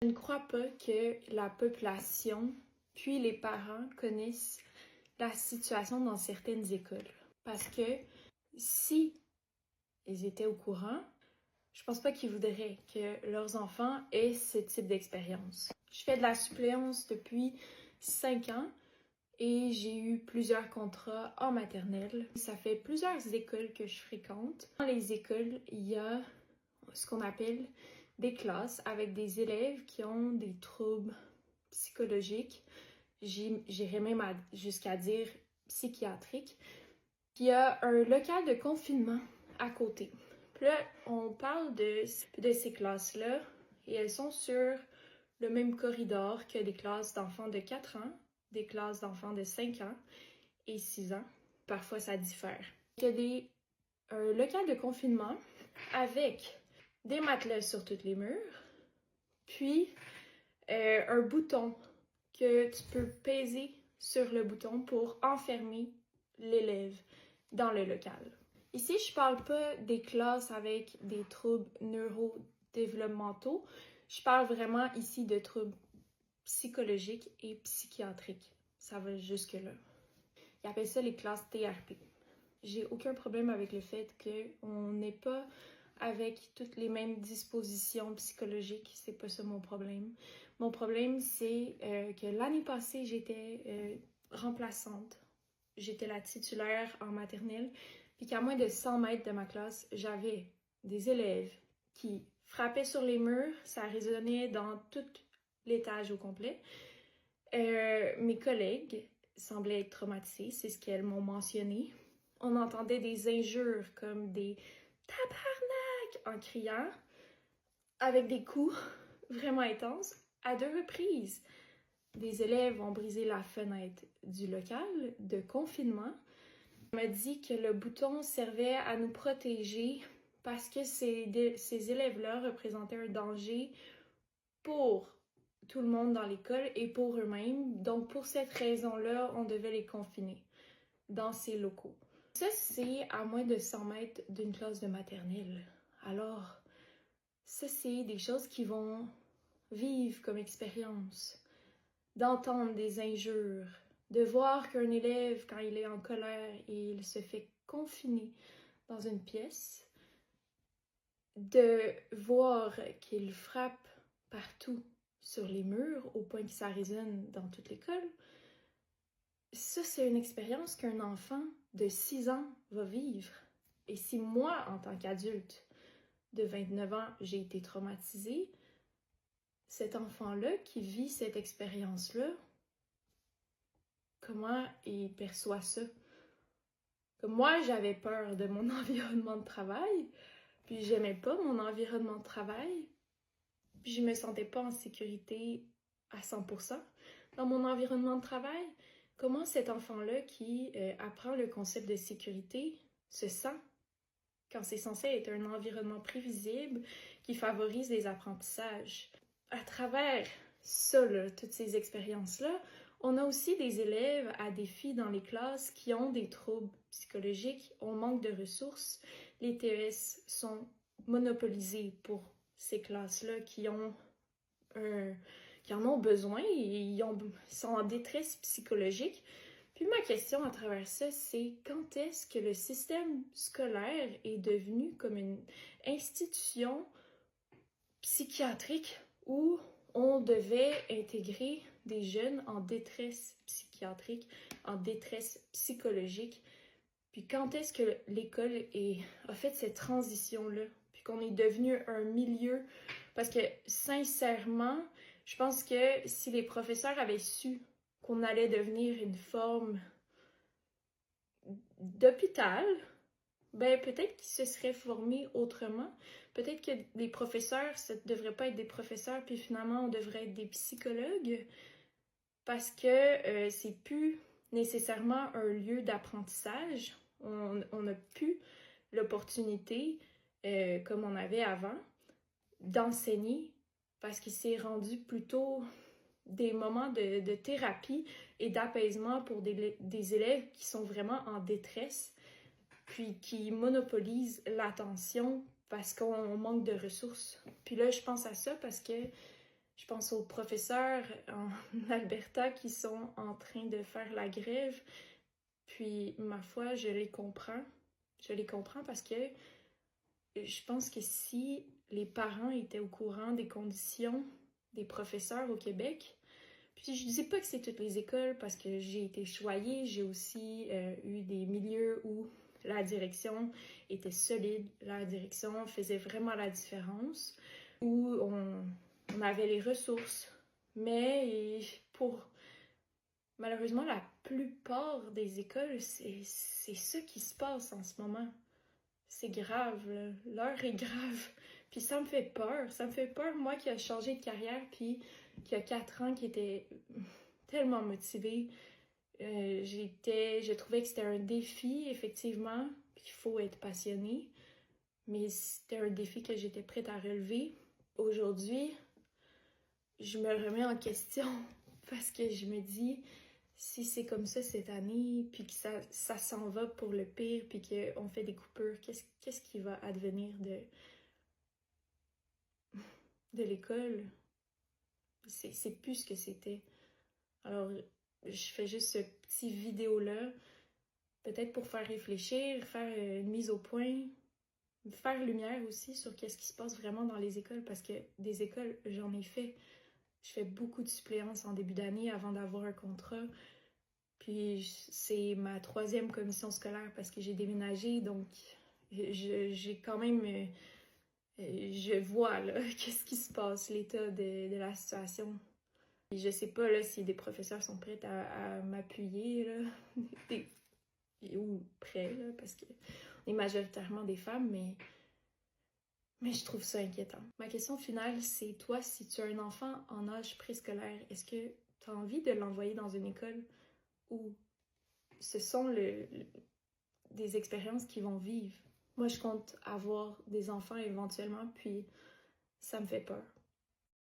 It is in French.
Je ne crois pas que la population, puis les parents connaissent la situation dans certaines écoles. Parce que si ils étaient au courant, je pense pas qu'ils voudraient que leurs enfants aient ce type d'expérience. Je fais de la suppléance depuis 5 ans et j'ai eu plusieurs contrats en maternelle. Ça fait plusieurs écoles que je fréquente. Dans les écoles, il y a ce qu'on appelle des classes avec des élèves qui ont des troubles psychologiques. J'irais même jusqu'à dire psychiatriques. Puis il y a un local de confinement à côté. Puis là, on parle de ces classes-là et elles sont sur le même corridor que des classes d'enfants de 4 ans, des classes d'enfants de 5 ans et 6 ans. Parfois, ça diffère. Il y a un local de confinement avec des matelas sur tous les murs, puis un bouton que tu peux peser sur le bouton pour enfermer l'élève dans le local. Ici, je parle pas des classes avec des troubles neurodéveloppementaux. Je parle vraiment ici de troubles psychologiques et psychiatriques. Ça va jusque-là. Ils appellent ça les classes TRP. J'ai aucun problème avec le fait qu'on n'est pas avec toutes les mêmes dispositions psychologiques. C'est pas ça mon problème. Mon problème, c'est que l'année passée, j'étais remplaçante. J'étais la titulaire en maternelle, puis qu'à moins de 100 mètres de ma classe, j'avais des élèves qui frappaient sur les murs, ça résonnait dans tout l'étage au complet. Mes collègues semblaient être traumatisés, c'est ce qu'elles m'ont mentionné. On entendait des injures comme des « tabarnak » en criant, avec des coups vraiment intenses, à 2 reprises. Des élèves ont brisé la fenêtre du local de confinement. On m'a dit que le bouton servait à nous protéger parce que ces élèves-là représentaient un danger pour tout le monde dans l'école et pour eux-mêmes. Donc, pour cette raison-là, on devait les confiner dans ces locaux. Ça, c'est à moins de 100 mètres d'une classe de maternelle. Alors, ça, c'est des choses qui vont vivre comme expérience. D'entendre des injures, de voir qu'un élève, quand il est en colère et il se fait confiner dans une pièce, de voir qu'il frappe partout sur les murs au point que ça résonne dans toute l'école, ça, c'est une expérience qu'un enfant de 6 ans va vivre. Et si moi, en tant qu'adulte de 29 ans, j'ai été traumatisée, cet enfant-là qui vit cette expérience-là, comment il perçoit ça? Comme moi, j'avais peur de mon environnement de travail, puis j'aimais pas mon environnement de travail, puis je me sentais pas en sécurité à 100% dans mon environnement de travail. Comment cet enfant-là qui apprend le concept de sécurité se sent quand c'est censé être un environnement prévisible qui favorise les apprentissages? À travers ça, là, toutes ces expériences-là, on a aussi des élèves à défi dans les classes qui ont des troubles psychologiques, on manque de ressources. Les TES sont monopolisés pour ces classes-là qui en ont besoin et sont en détresse psychologique. Puis ma question à travers ça, c'est quand est-ce que le système scolaire est devenu comme une institution psychiatrique où on devait intégrer des jeunes en détresse psychiatrique, en détresse psychologique. Puis quand est-ce que l'école a fait cette transition-là, puis qu'on est devenu un milieu? Parce que sincèrement, je pense que si les professeurs avaient su qu'on allait devenir une forme d'hôpital, ben peut-être qu'ils se seraient formés autrement. Peut-être que les professeurs, ça ne devrait pas être des professeurs, puis finalement, on devrait être des psychologues, parce que c'est plus nécessairement un lieu d'apprentissage. On n'a plus l'opportunité, comme on avait avant, d'enseigner, parce qu'il s'est rendu plutôt des moments de thérapie et d'apaisement pour des élèves qui sont vraiment en détresse, puis qui monopolisent l'attention parce qu'on manque de ressources. Puis là, je pense à ça parce que Je pense aux professeurs en Alberta qui sont en train de faire la grève. Puis, ma foi, je les comprends. Je les comprends parce que je pense que si les parents étaient au courant des conditions des professeurs au Québec, puis je dis pas que c'est toutes les écoles parce que j'ai été choyée, j'ai aussi eu des milieux où la direction était solide, la direction faisait vraiment la différence, où on avait les ressources. Mais pour malheureusement la plupart des écoles, c'est ça qui se passe en ce moment. C'est grave, là. L'heure est grave. Puis ça me fait peur. Ça me fait peur, moi qui ai changé de carrière, puis qui a 4 ans, qui était tellement motivée. Je trouvais que c'était un défi, effectivement, puis il faut être passionné. Mais c'était un défi que j'étais prête à relever. Aujourd'hui, je me remets en question parce que je me dis, si c'est comme ça cette année, puis que ça s'en va pour le pire, puis qu'on fait des coupures, qu'est-ce qui va advenir de l'école? C'est plus ce que c'était. Alors, je fais juste ce petit vidéo-là, peut-être pour faire réfléchir, faire une mise au point, faire lumière aussi sur qu'est-ce qui se passe vraiment dans les écoles, parce que des écoles, j'en ai fait. Je fais beaucoup de suppléances en début d'année avant d'avoir un contrat. Puis c'est ma 3e commission scolaire parce que j'ai déménagé, donc j'ai quand même... je vois là qu'est-ce qui se passe, l'état de la situation. Et je sais pas là si des professeurs sont prêts à m'appuyer là, ou prêts là, parce qu'on est majoritairement des femmes, mais je trouve ça inquiétant. Ma question finale, c'est toi, si tu as un enfant en âge préscolaire, est-ce que tu as envie de l'envoyer dans une école où ce sont des expériences qu'ils vont vivre? Moi, je compte avoir des enfants éventuellement, puis ça me fait peur.